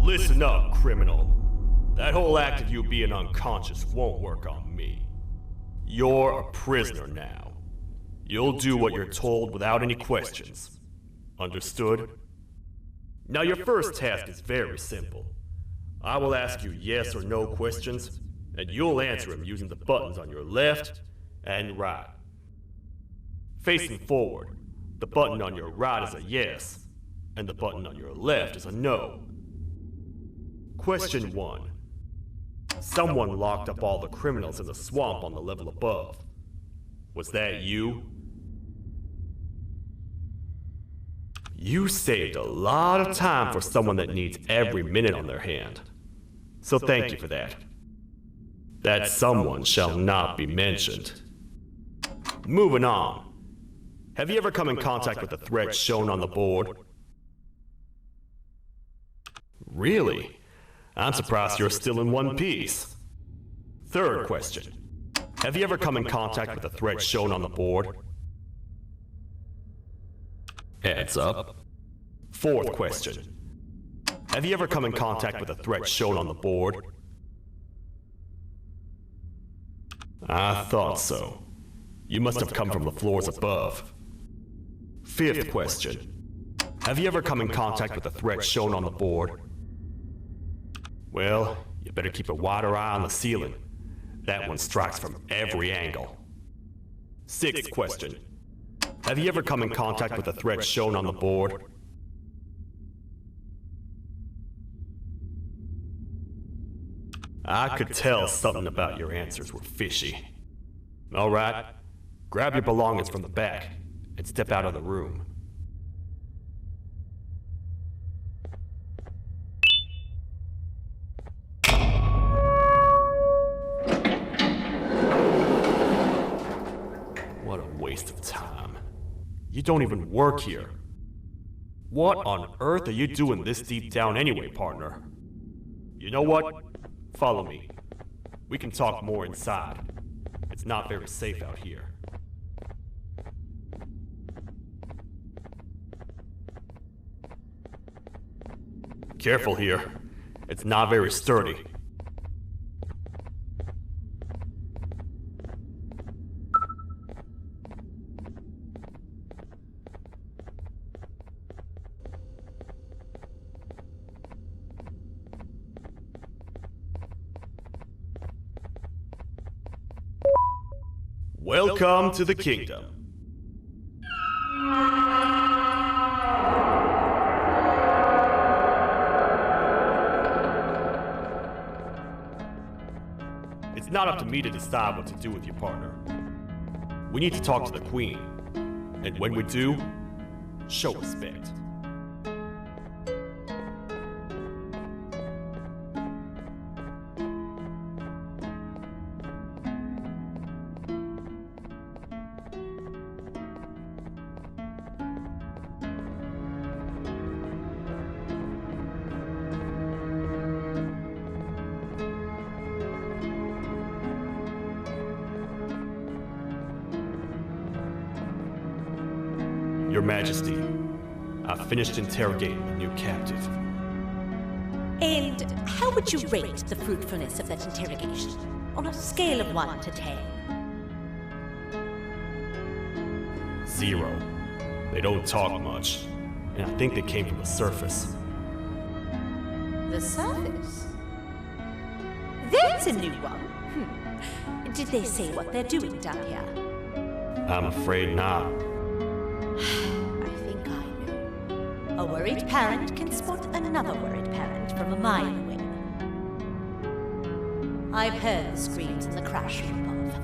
Listen up, criminal. That whole act of you being unconscious won't work on me. You're a prisoner now. You'll do what you're told without any questions. Understood? Now your first task is very simple. I will ask you yes or no questions, and you'll answer them using the buttons on your left and right. Facing forward, the button on your right is a yes, and the button on your left is a no. Question 1. Someone locked up all the criminals in the swamp on the level above. Was that you? You saved a lot of time for someone that needs every minute on their hand. So thank you for that. That someone shall not be mentioned. Moving on. Have you ever come in contact with the threat shown on the board? Really? I'm surprised you're still in one piece. Third question. Have you ever come in contact with the threat shown on the board? Heads up. Fourth question. Have you ever come in contact with the threat shown on the board? I thought so. You must have come from the floors above. Fifth question. Have you ever come in contact with the threat shown on the board? Well, you better keep a wider eye on the ceiling. That one strikes from every angle. Sixth question. Have you ever come in contact with the threat shown on the board? I could tell something about your answers were fishy. All right, grab your belongings from the back and step out of the room. What a waste of time. You don't even work here. What on earth are you doing this deep down anyway, partner? You know what? Follow me. We can talk more inside. It's not very safe out here. Careful here. It's not very sturdy. Welcome to the kingdom. It's not up to me to decide what to do with your partner. We need to talk to the queen. And when we do, show respect. Your Majesty, I've finished interrogating the new captive. And how would you rate the fruitfulness of that interrogation on a scale of 1 to 10? 0. They don't talk much, and I think they came from the surface. The surface? That's a new one. Did they say what they're doing down here? I'm afraid not. I think I know. A worried parent can spot another worried parent from a mile away. I've heard the screams in the crash from above.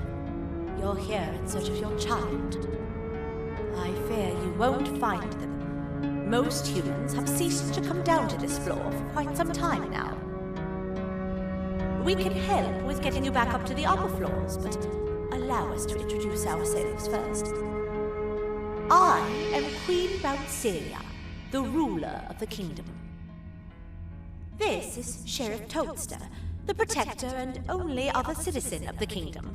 You're here in search of your child. I fear you won't find them. Most humans have ceased to come down to this floor for quite some time now. We can help with getting you back up to the upper floors, but allow us to introduce ourselves first. I am Queen Celia, the ruler of the kingdom. This is Sheriff Toadster, the protector and only other citizen of the kingdom.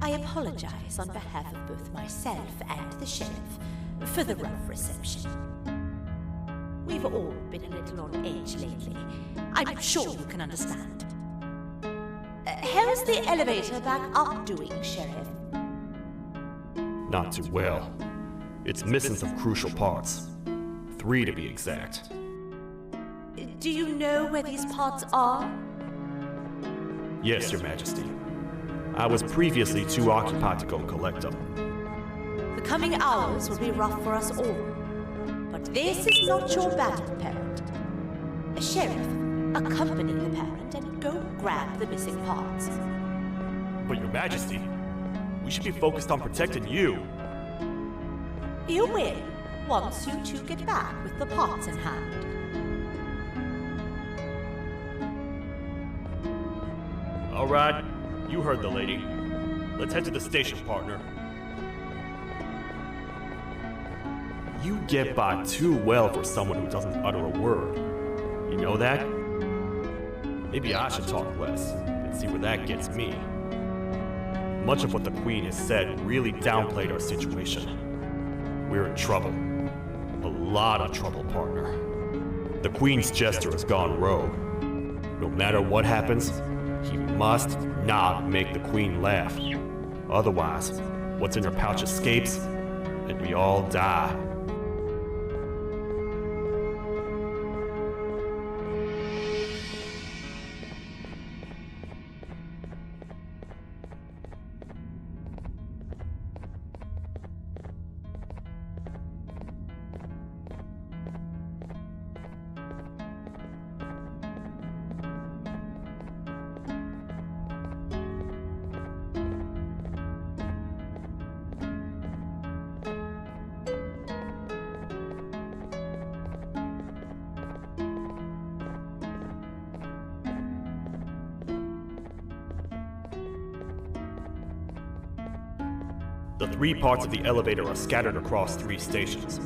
I apologize on behalf of both myself and the sheriff for the rough reception. We've all been a little on edge lately. I'm sure you can understand. How's the elevator back up doing, Sheriff? Not too well. It's missing some crucial parts. 3 to be exact. Do you know where these parts are? Yes, Your Majesty. I was previously too occupied to go and collect them. The coming hours will be rough for us all. But this is not your battle, parent. Sheriff, accompany the parent and go grab the missing parts. But Your Majesty, we should be focused on protecting you. You will, once you two get back with the parts in hand. All right, you heard the lady. Let's head to the station, partner. You get by too well for someone who doesn't utter a word. You know that? Maybe I should talk less and see where that gets me. Much of what the Queen has said really downplayed our situation. We're in trouble. A lot of trouble, partner. The Queen's jester has gone rogue. No matter what happens, he must not make the Queen laugh. Otherwise, what's in her pouch escapes, and we all die. The 3 parts of the elevator are scattered across 3 stations,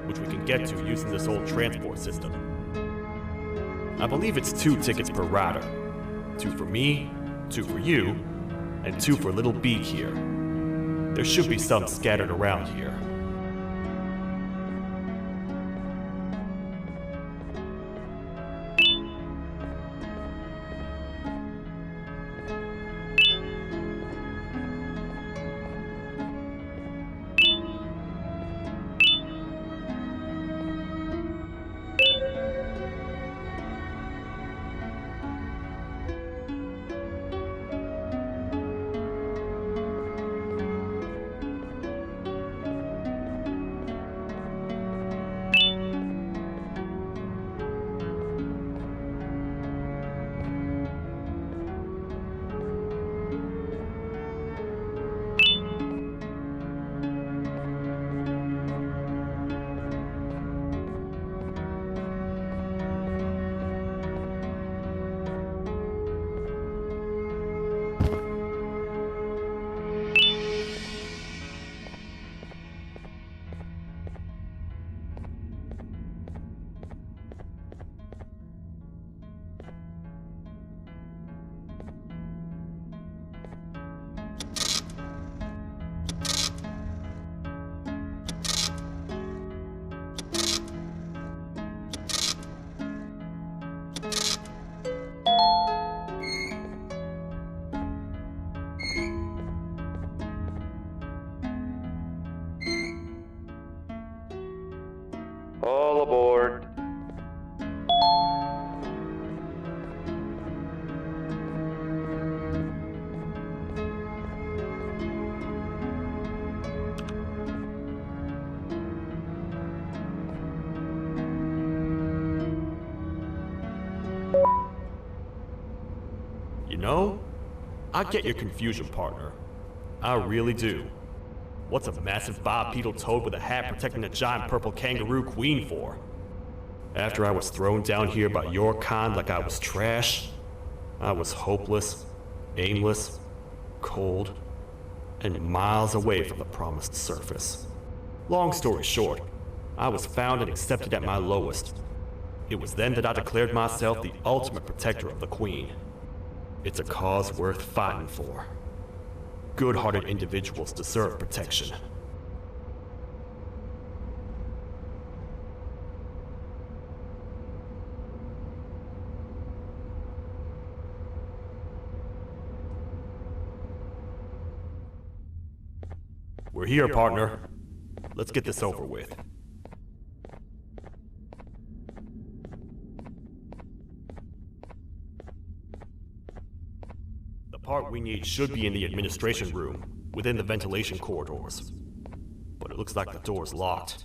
which we can get to using this old transport system. I believe it's 2 tickets per rider. 2 for me, 2 for you, and 2 for Little Beak here. There should be some scattered around here. No? I get your confusion, partner. I really do. What's a massive bipedal toad with a hat protecting a giant purple kangaroo queen for? After I was thrown down here by your kind like I was trash, I was hopeless, aimless, cold, and miles away from the promised surface. Long story short, I was found and accepted at my lowest. It was then that I declared myself the ultimate protector of the Queen. It's a cause worth fighting for. Good-hearted individuals deserve protection. We're here, partner. Let's get this over with. The part we need should be in the administration room, within the ventilation corridors. But it looks like the door's locked.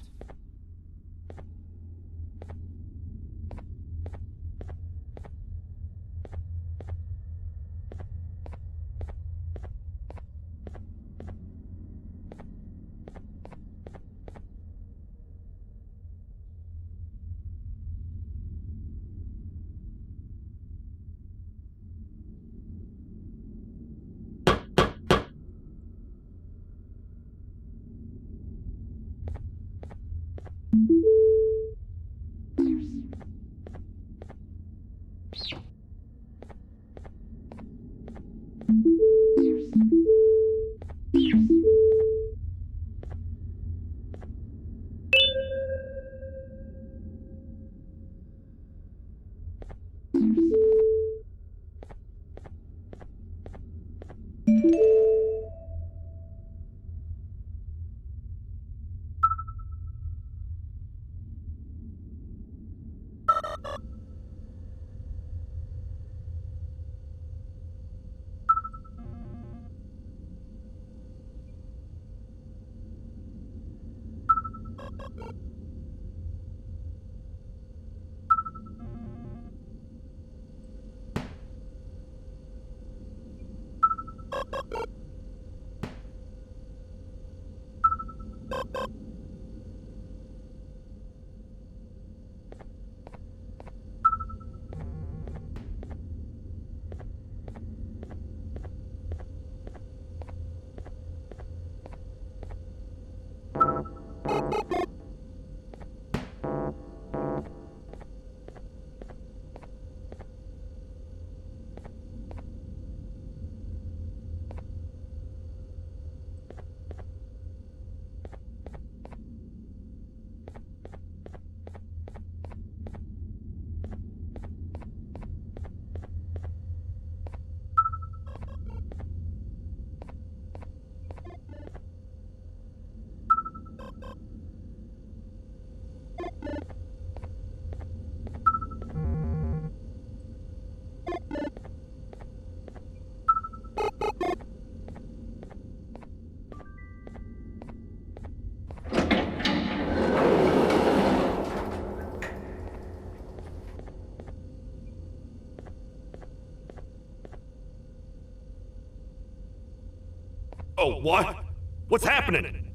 Oh, what? What's happening?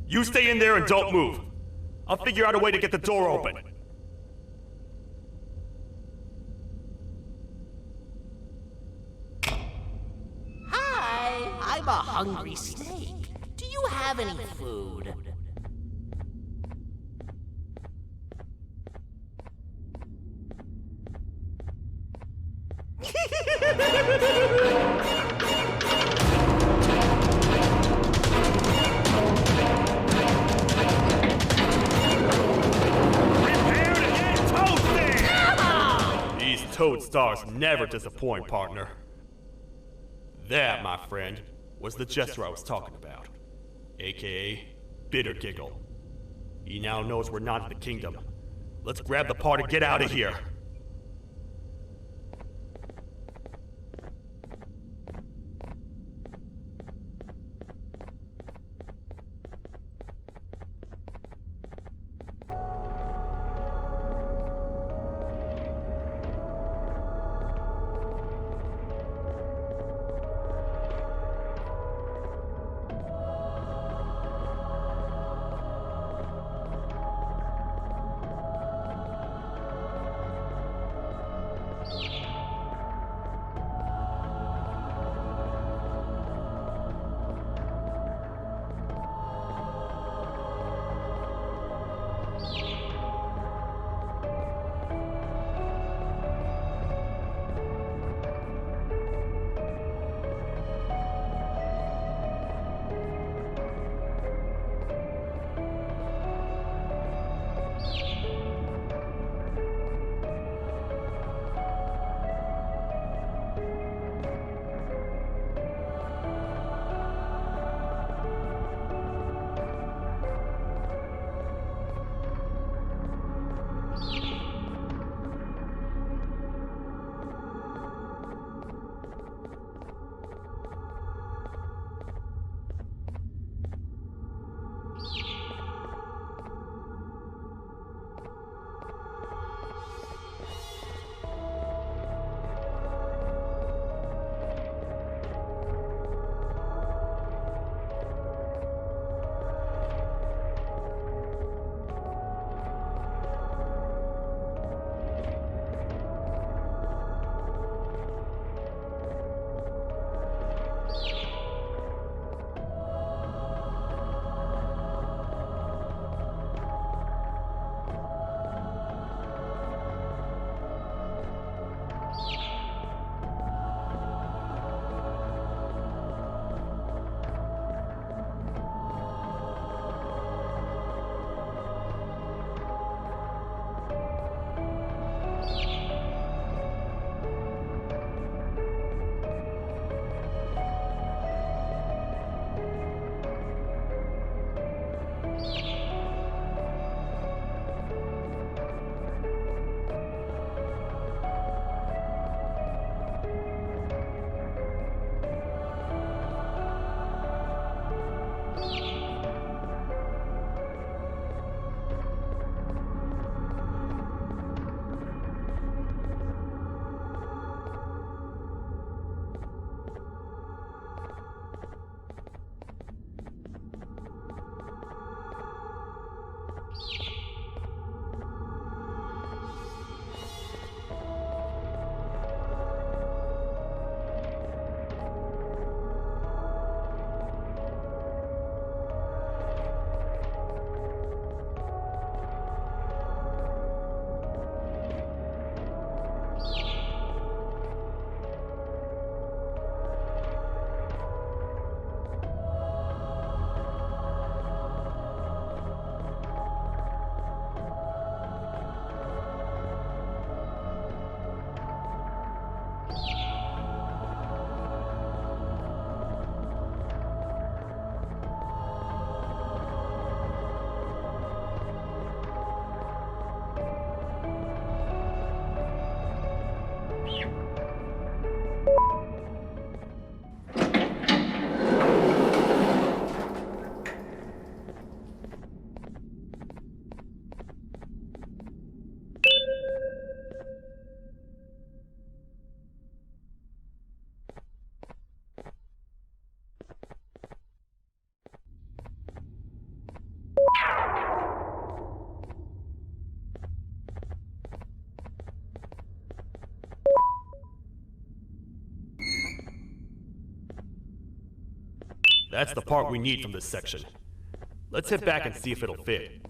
You stay in there and don't move. I'll figure out a way to get the door open. Hi, I'm a hungry snake. Do you have any food? Prepare to get toasted! These toad stars never disappoint, partner. That, my friend, was the jester I was talking about, aka Bitter Giggle. He now knows we're not in the kingdom. Let's grab the part and get out of here. That's the part we need from this section. Let's head back and see if it'll fit.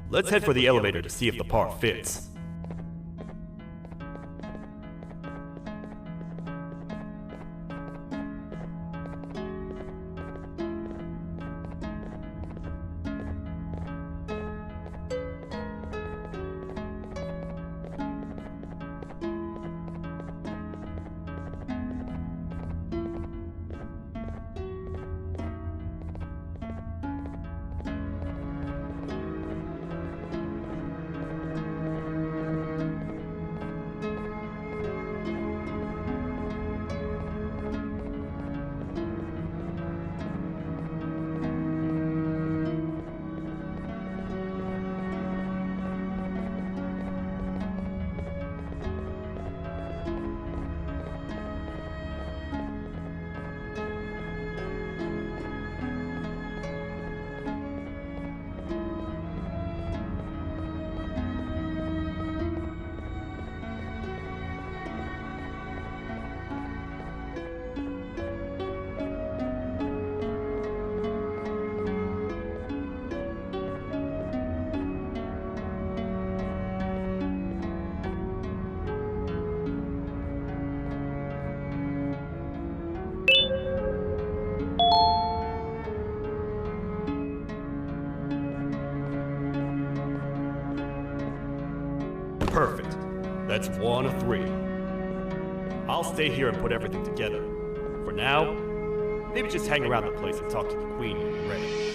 Let's head for the elevator to see if the part fits. Perfect. That's 1 of 3. I'll stay here and put everything together. For now, maybe just hang around the place and talk to the Queen when you're ready.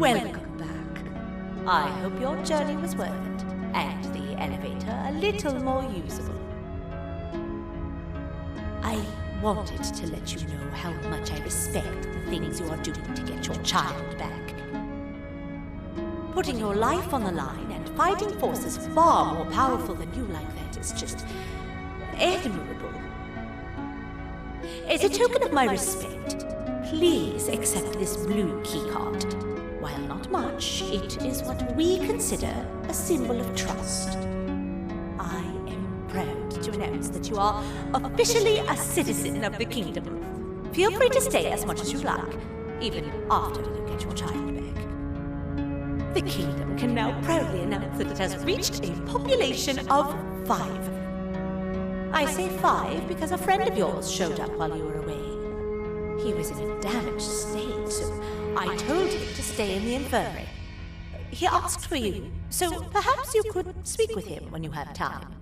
Welcome back. I hope your journey was worth it, and the elevator a little more usable. I wanted to let you know how much I respect the things you are doing to get your child back. Putting your life on the line and fighting forces far more powerful than you like that is just admirable. As a token of my respect, please accept this blue keycard. While not much, it is what we consider a symbol of trust. I am proud to announce that you are officially a citizen of the kingdom. Feel free to stay as much as you like, even after you get your child back. The kingdom can now proudly announce that it has reached a population of 5. I say 5 because a friend of yours showed up while you were away. He was in a damaged state, so I told him to stay in the infirmary. He asked for you, so perhaps you could speak with him when you have time.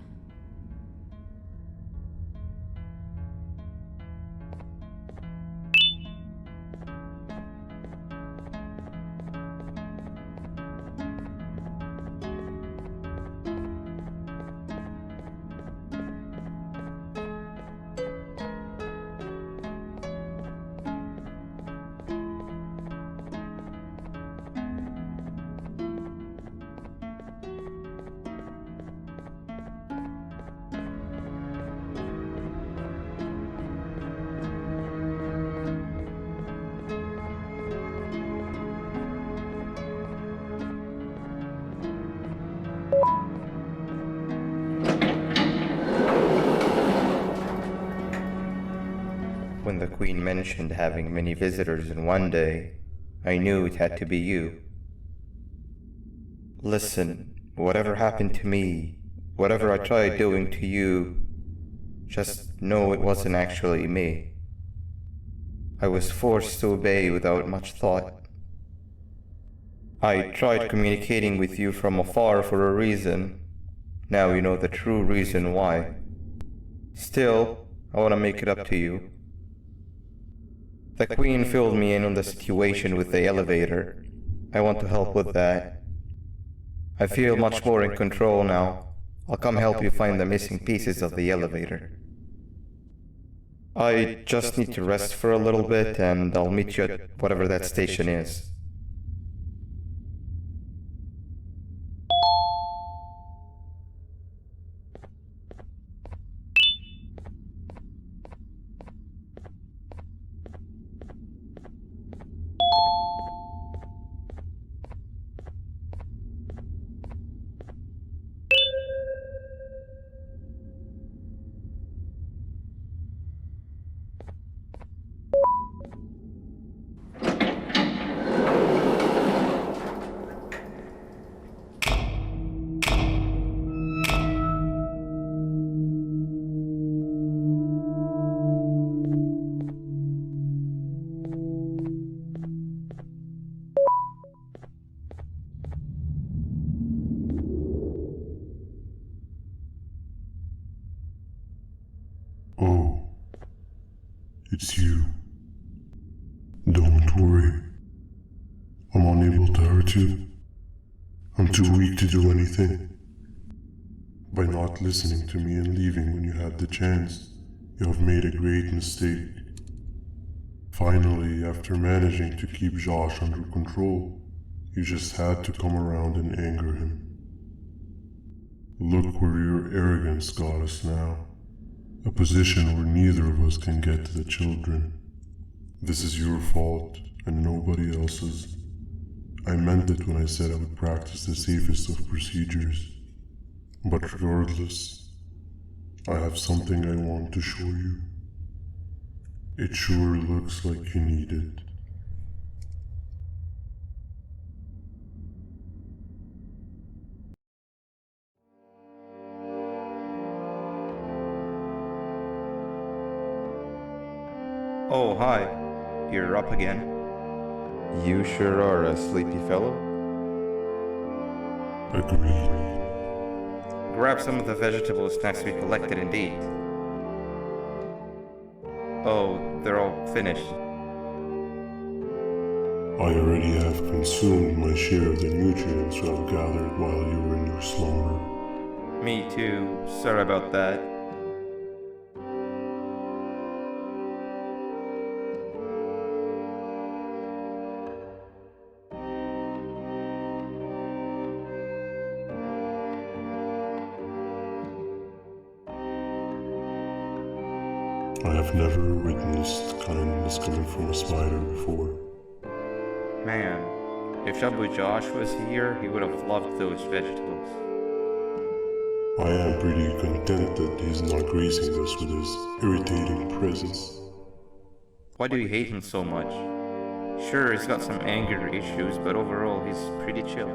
When the Queen mentioned having many visitors in one day, I knew it had to be you. Listen, whatever happened to me, whatever I tried doing to you, just know it wasn't actually me. I was forced to obey without much thought. I tried communicating with you from afar for a reason. Now you know the true reason why. Still, I want to make it up to you. The Queen filled me in on the situation with the elevator. I want to help with that. I feel much more in control now. I'll come help you find the missing pieces of the elevator. I just need to rest for a little bit and I'll meet you at whatever that station is. Oh, it's you. Don't worry. I'm unable to hurt you. I'm too weak to do anything. By not listening to me and leaving when you had the chance, you have made a great mistake. Finally, after managing to keep Josh under control, you just had to come around and anger him. Look where your arrogance got us now. A position where neither of us can get to the children. This is your fault, and nobody else's. I meant it when I said I would practice the safest of procedures. But regardless, I have something I want to show you. It sure looks like you need it. Oh, hi. You're up again. You sure are a sleepy fellow. Agreed. Grab some of the vegetable snacks we collected indeed. Oh, they're all finished. I already have consumed my share of the nutrients I've gathered while you were in your slumber. Me too. Sorry about that. I have never witnessed kindness coming from a spider before. Man, if Shabu Josh was here, he would have loved those vegetables. I am pretty content that he's not gracing us with his irritating presence. Why do you hate him so much? Sure, he's got some anger issues, but overall he's pretty chill.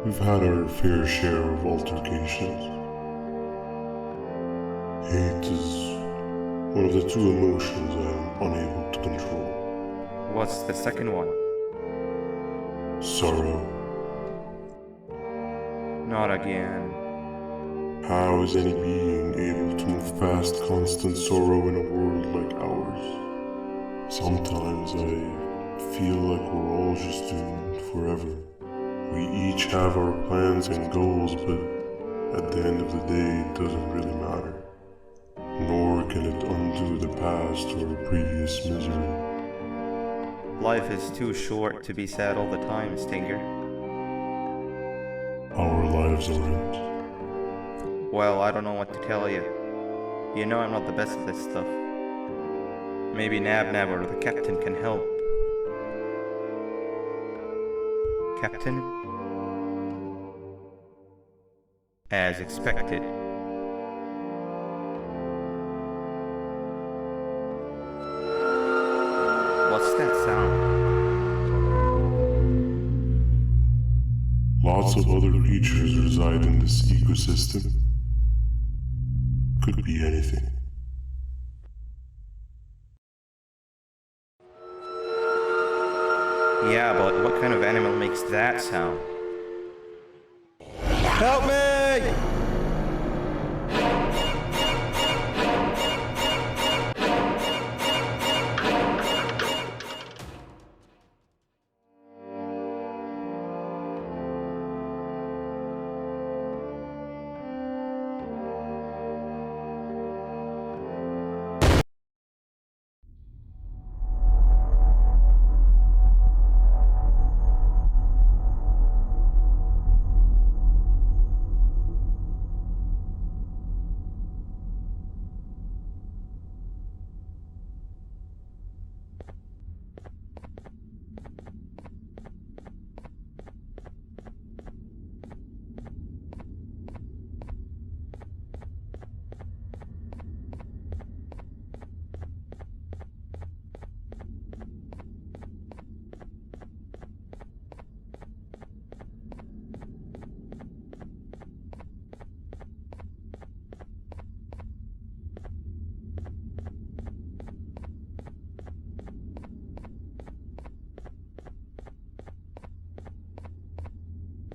We've had our fair share of altercations. Hate is one of the two emotions I am unable to control. What's the second one? Sorrow. Not again. How is any being able to move past constant sorrow in a world like ours? Sometimes I feel like we're all just doomed forever. We each have our plans and goals, but at the end of the day, it doesn't really matter. Nor can it undo the past or previous misery. Life is too short to be sad all the time, Stinger. Our lives aren't. Well, I don't know what to tell you. You know I'm not the best at this stuff. Maybe Nab or the captain can help. Captain? As expected. What's that sound? Lots of other creatures reside in this ecosystem. Could be anything. Yeah, but what kind of animal makes that sound? Help me!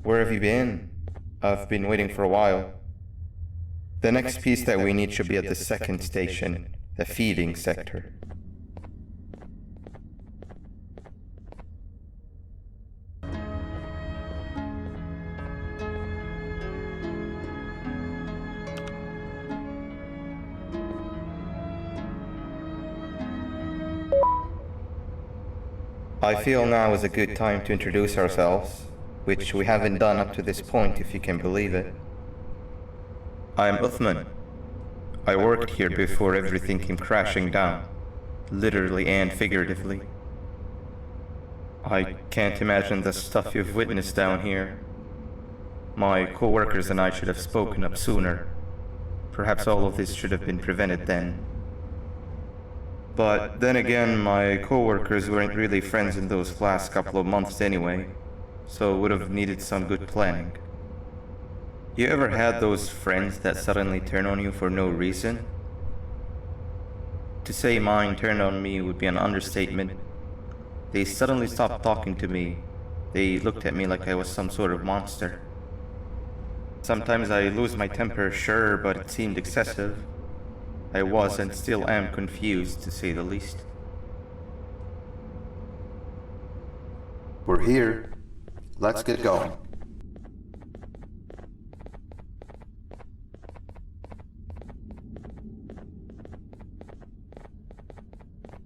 Where have you been? I've been waiting for a while. The next piece that we need should be at the second station, the feeding sector. I feel now is a good time to introduce ourselves, which we haven't done up to this point, if you can believe it. I'm Uthman. I worked here before everything came crashing down, literally and figuratively. I can't imagine the stuff you've witnessed down here. My co-workers and I should have spoken up sooner. Perhaps all of this should have been prevented then. But then again, my co-workers weren't really friends in those last couple of months anyway, so would have needed some good planning. You ever had those friends that suddenly turn on you for no reason? To say mine turned on me would be an understatement. They suddenly stopped talking to me. They looked at me like I was some sort of monster. Sometimes I lose my temper, sure, but it seemed excessive. I was and still am confused, to say the least. We're here. Let's get going.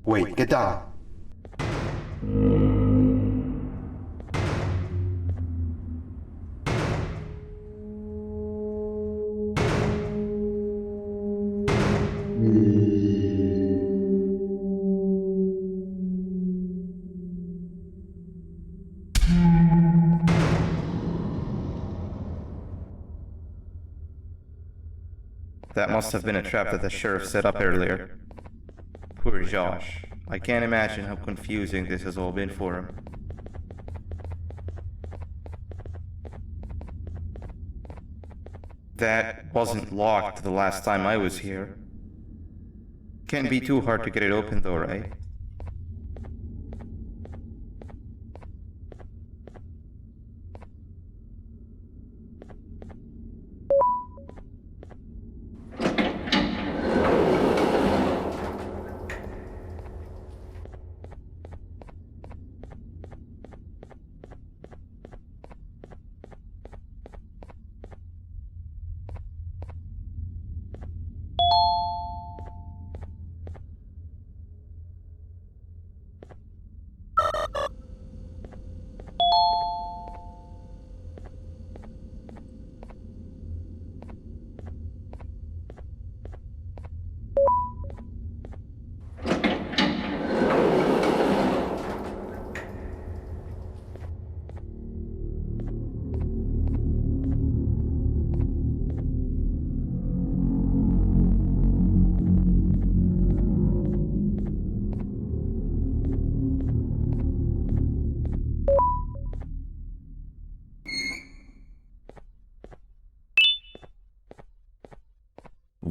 Wait, get down. That must have been a trap that the sheriff set up earlier. Poor Josh. I can't imagine how confusing this has all been for him. That wasn't locked the last time I was here. Can't be too hard to get it open though, right?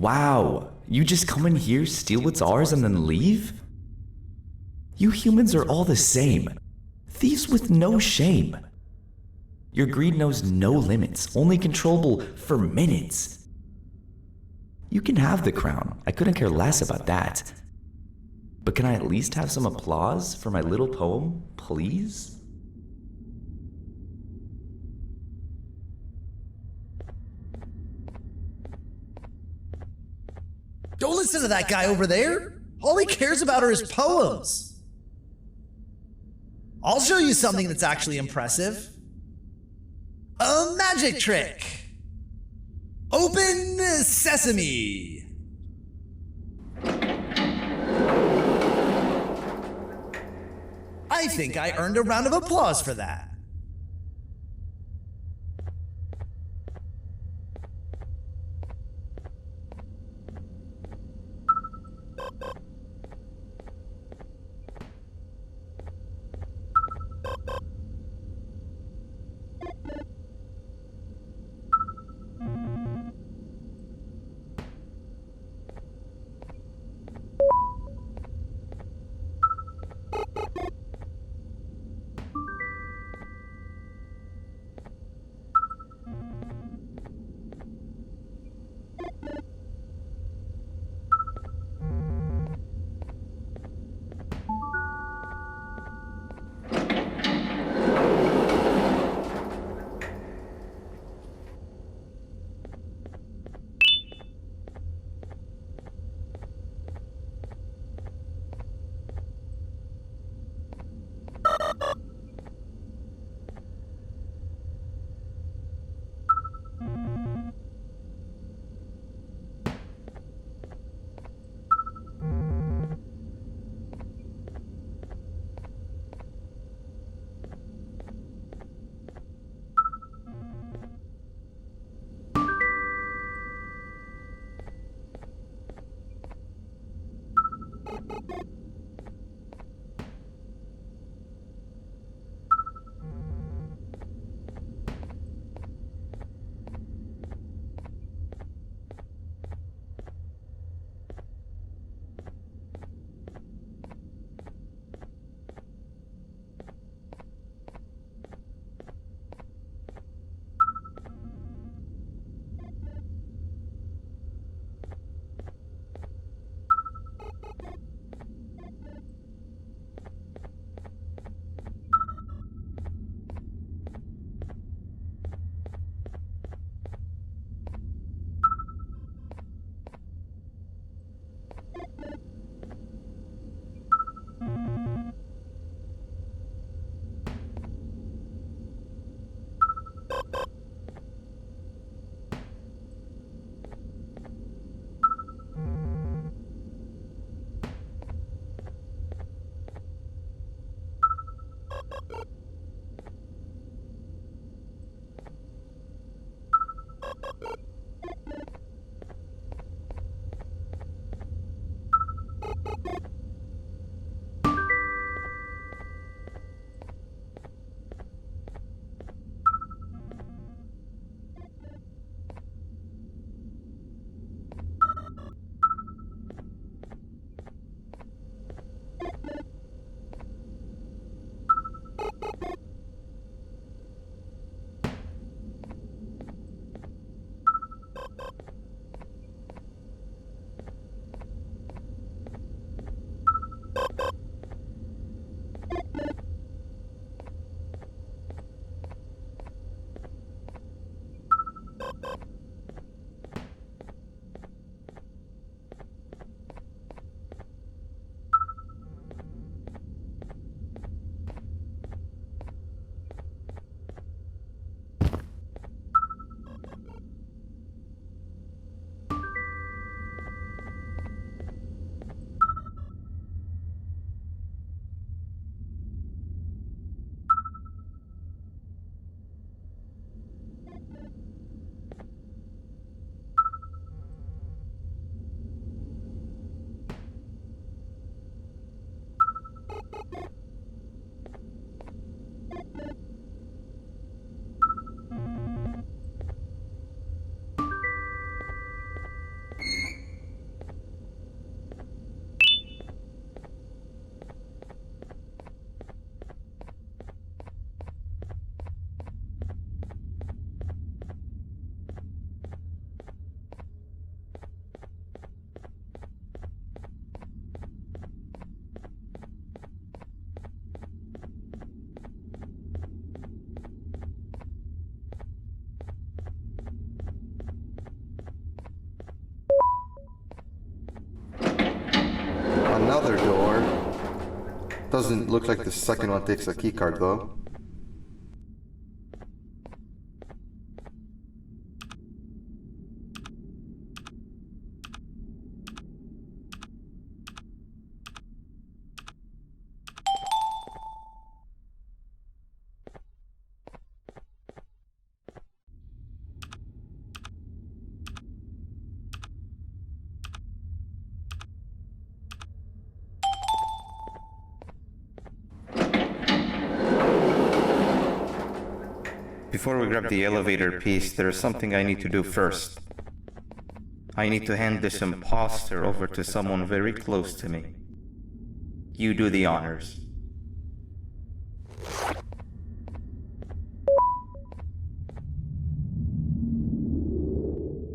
Wow, you just come in here, steal what's ours, and then leave? You humans are all the same. Thieves with no shame. Your greed knows no limits, only controllable for minutes. You can have the crown, I couldn't care less about that. But can I at least have some applause for my little poem, please? Don't listen to that guy over there. All he cares about are his poems. I'll show you something that's actually impressive. A magic trick. Open sesame. I think I earned a round of applause for that. another door. Doesn't look like the second one takes a keycard though. Before we grab the elevator piece, there is something I need to do first. I need to hand this imposter over to someone very close to me. You do the honors.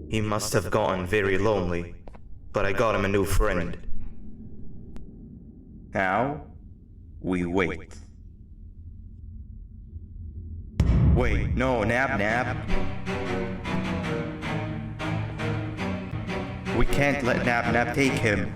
He must have gotten very lonely, but I got him a new friend. Now, we wait. Wait, no, Nab. We can't let Nab take him.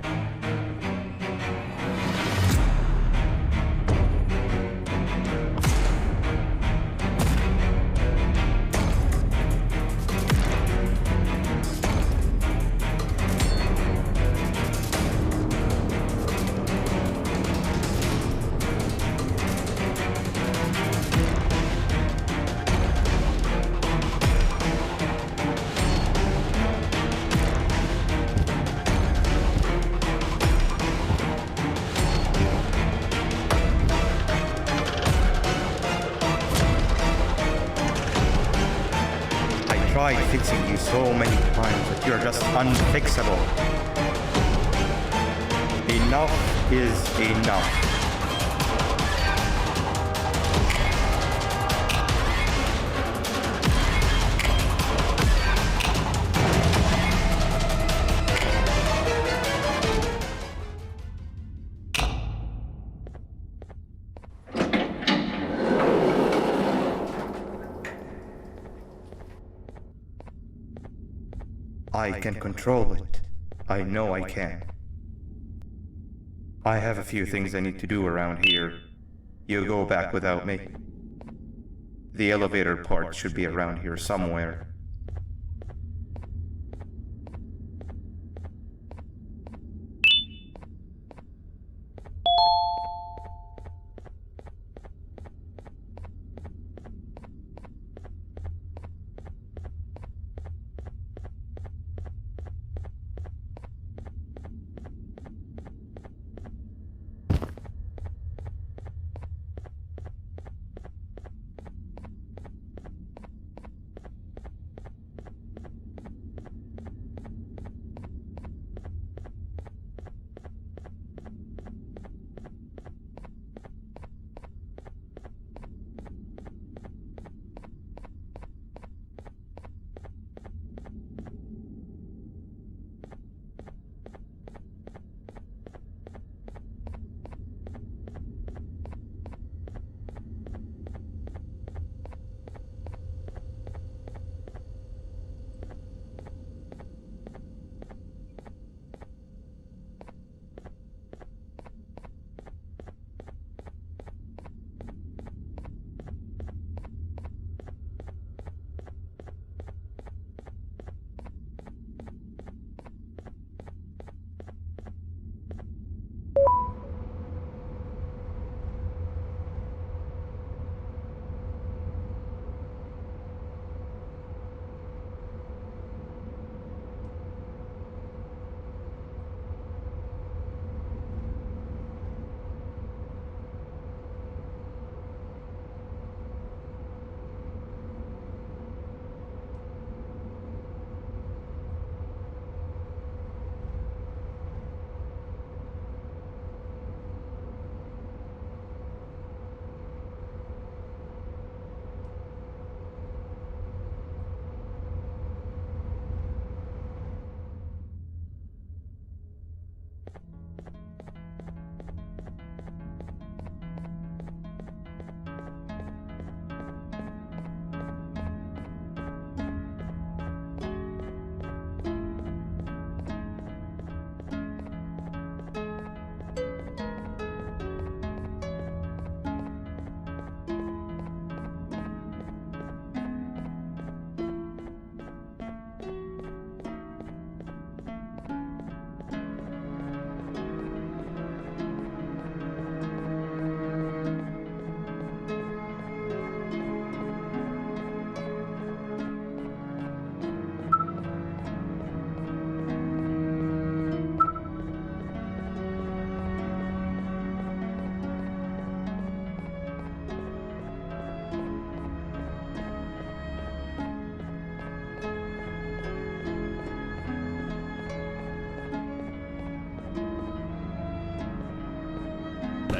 I tried fixing you so many times, but you're just unfixable. Enough is enough. I can control it. I know I can. I have a few things I need to do around here. You go back without me. The elevator part should be around here somewhere.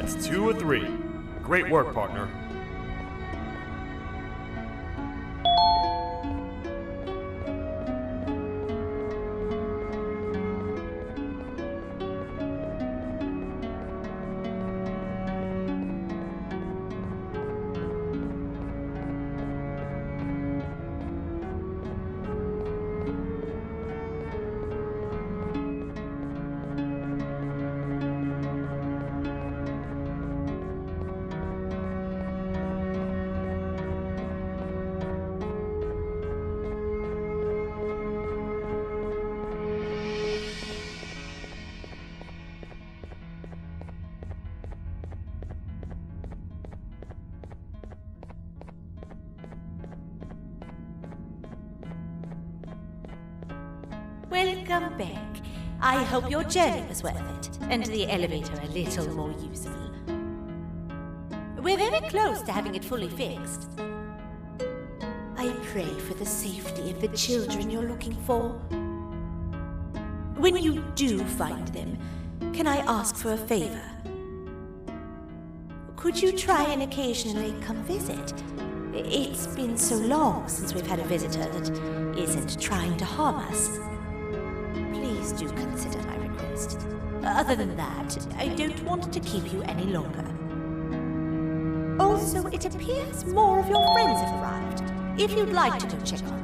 That's 2 of 3. Great work, partner. Welcome back. I hope your journey was worth it, and the elevator a little more usable. We're very close to having it fully fixed. I pray for the safety of the children you're looking for. When you do find them, can I ask for a favor? Could you try and occasionally come visit? It's been so long since we've had a visitor that isn't trying to harm us. Please do consider my request. Other than that, I don't want to keep you any longer. Also, it appears more of your friends have arrived. If you'd like to go check on them.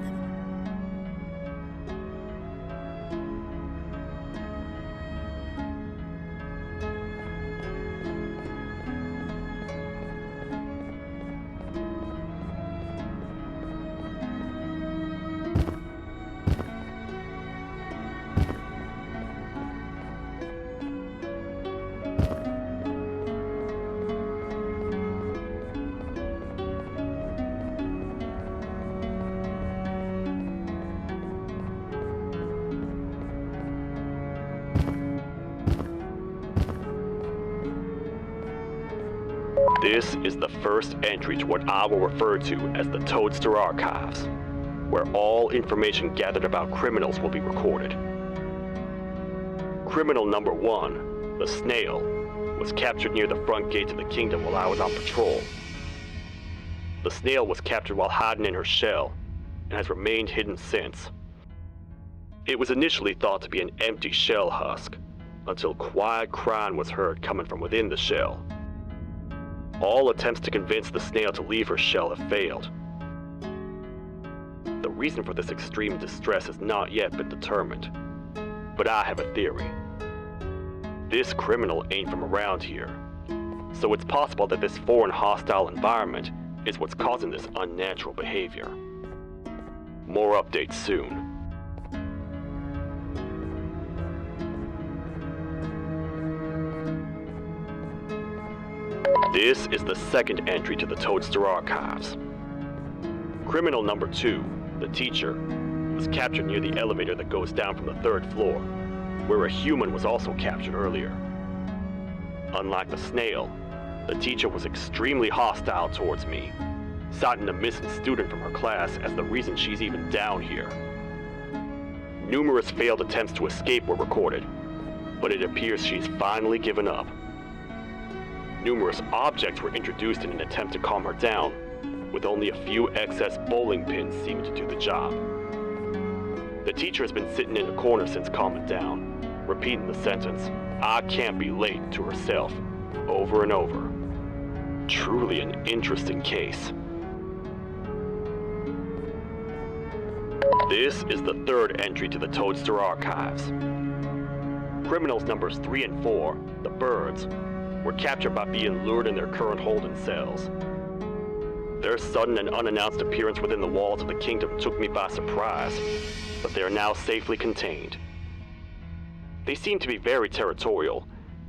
This is the first entry to what I will refer to as the Toadster Archives, where all information gathered about criminals will be recorded. Criminal number 1, the Snail, was captured near the front gate to the kingdom while I was on patrol. The Snail was captured while hiding in her shell, and has remained hidden since. It was initially thought to be an empty shell husk, until quiet crying was heard coming from within the shell. All attempts to convince the Snail to leave her shell have failed. The reason for this extreme distress has not yet been determined, but I have a theory. This criminal ain't from around here, so it's possible that this foreign hostile environment is what's causing this unnatural behavior. More updates soon. This is the second entry to the Toadster Archives. Criminal number 2, the teacher, was captured near the elevator that goes down from the 3rd floor, where a human was also captured earlier. Unlike the Snail, the teacher was extremely hostile towards me, citing a missing student from her class as the reason she's even down here. Numerous failed attempts to escape were recorded, but it appears she's finally given up. Numerous objects were introduced in an attempt to calm her down, with only a few excess bowling pins seeming to do the job. The teacher has been sitting in a corner since calming down, repeating the sentence, "I can't be late," to herself, over and over. Truly an interesting case. This is the 3rd entry to the Toadster Archives. Criminals numbers 3 and 4, the Birds, were captured by being lured in their current holding cells. Their sudden and unannounced appearance within the walls of the kingdom took me by surprise, but they are now safely contained. They seem to be very territorial,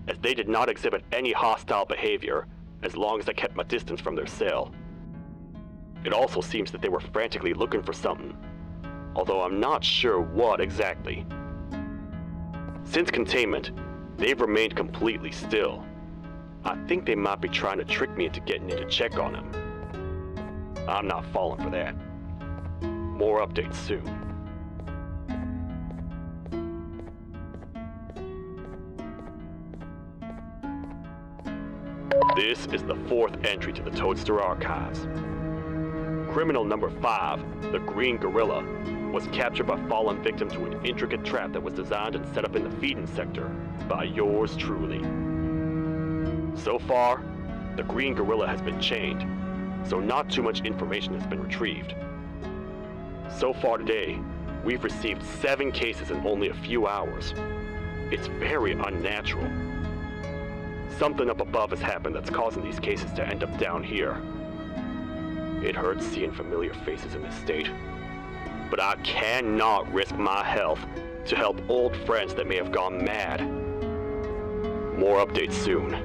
as they did not exhibit any hostile behavior as long as I kept my distance from their cell. It also seems that they were frantically looking for something, although I'm not sure what exactly. Since containment, they've remained completely still. I think they might be trying to trick me into getting in to check on them. I'm not falling for that. More updates soon. This is the fourth entry to the Toadster archives. Criminal number 5, the Green Gorilla, was captured by falling victim to an intricate trap that was designed and set up in the feeding sector by yours truly. So far, the Green Gorilla has been chained, so not too much information has been retrieved. So far today, we've received 7 cases in only a few hours. It's very unnatural. Something up above has happened that's causing these cases to end up down here. It hurts seeing familiar faces in this state, but I cannot risk my health to help old friends that may have gone mad. More updates soon.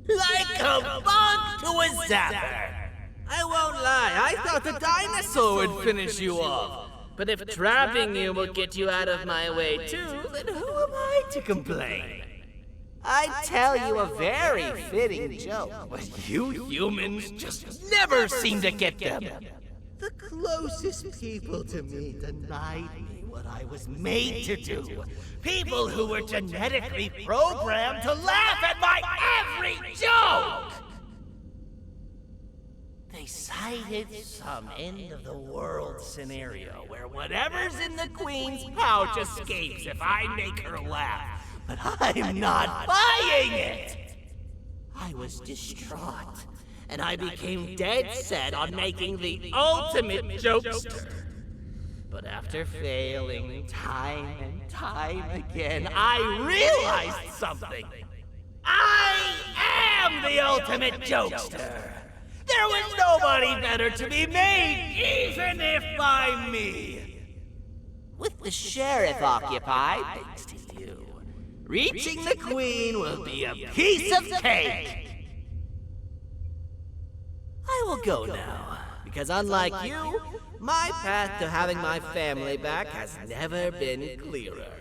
Like a bug to a zapper. I won't lie, I thought the dinosaur would finish you off. But if trapping you will get you out of my way too, then who am I to complain? I tell you a very fitting joke, but you humans just never seem to get them. The closest people to me denied me what I was made to do. People who were genetically programmed to laugh at my every joke! They decided some end-of-the-world scenario where whatever's in the Queen's pouch escapes if I make her laugh. But I'm not buying it! I was distraught, and I became dead set on making the ultimate jokester. But after failing time and time again, I realized something. I am the ultimate jokester! There was nobody better to be made, even if by me! With the sheriff occupied, thanks to you, reaching the Queen will be a piece of cake! I will go now, because unlike you, my path to having my family back has never been clearer.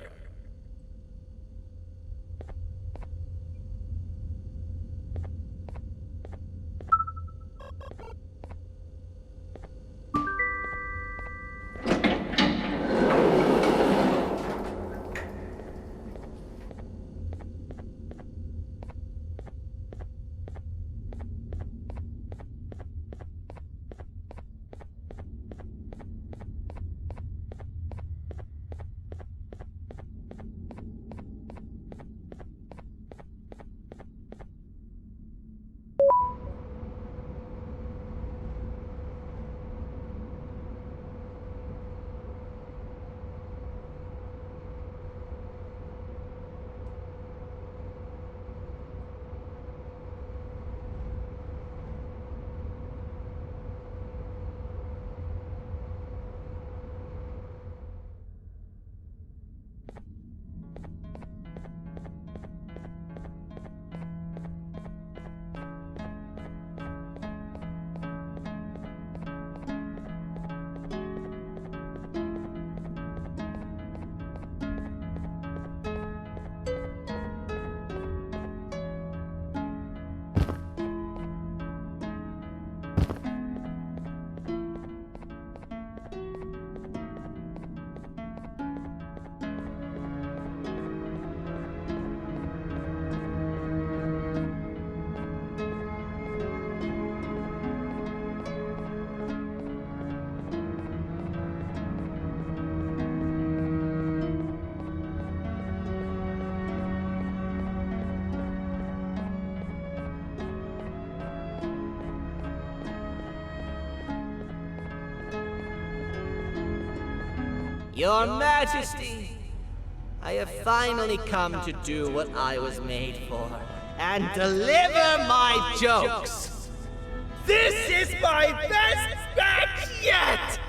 Your Majesty, I have finally come to do what I was made for, and deliver my jokes. This is my best batch yet!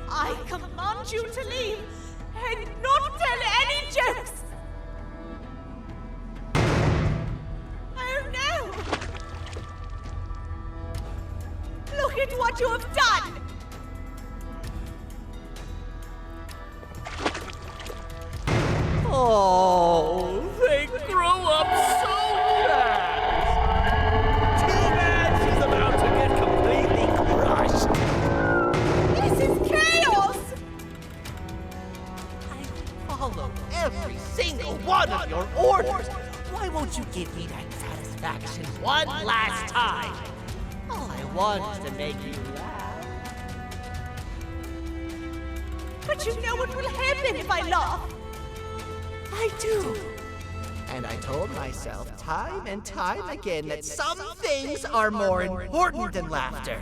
I command you to leave and not tell any jokes! Oh no! Look at what you have done! Oh, they grow up so fast! Too bad she's about to get completely crushed! This is chaos! I follow every single one of your orders! Why won't you give me that satisfaction one last time? All I want is to make you laugh. But you know what will happen if I laugh? I do. And I told myself time and time again that some things are more important than laughter.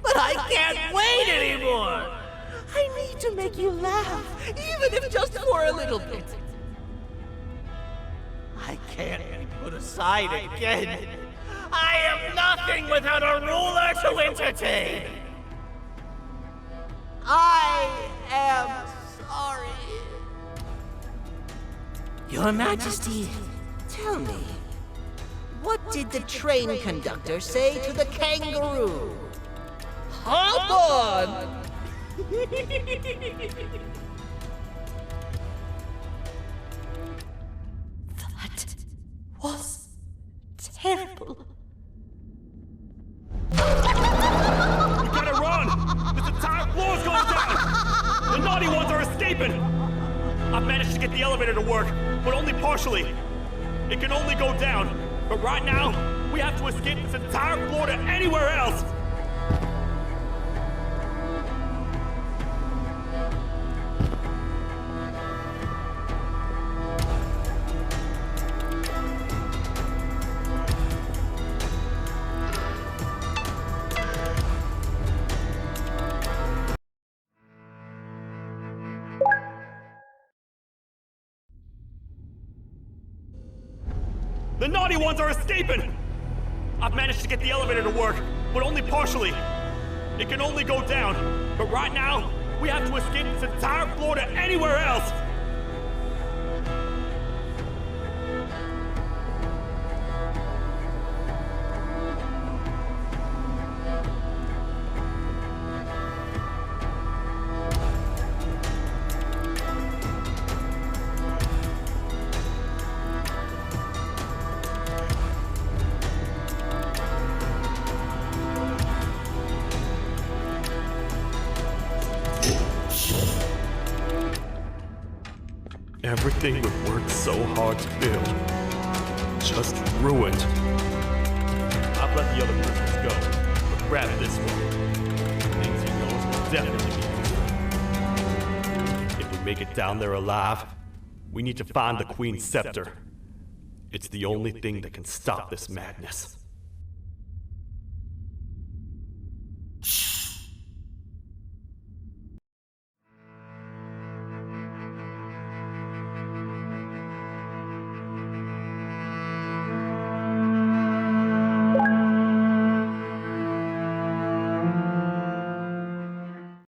But I can't wait anymore! I need to make you laugh, even if just for a little bit. I can't be put aside again. I am nothing without a ruler to entertain. I am sorry. Your Majesty, tell me, what did the train conductor say to the kangaroo? Hop on! That was terrible. We gotta run! This entire floor's going down! The naughty ones are escaping! I've managed to get the elevator to work, but only partially. It can only go down, but right now, we we have to escape this entire floor to anywhere else! The naughty ones are escaping! I've managed to get the elevator to work, but only partially. It can only go down, but right now, we have to escape this entire floor to anywhere else! Everything we worked so hard to build, just ruined. I've let the other prisoners go, but grab this one. Things he knows will definitely be useful. If we make it down there alive, we need to find the Queen's scepter. It's the only thing that can stop this madness.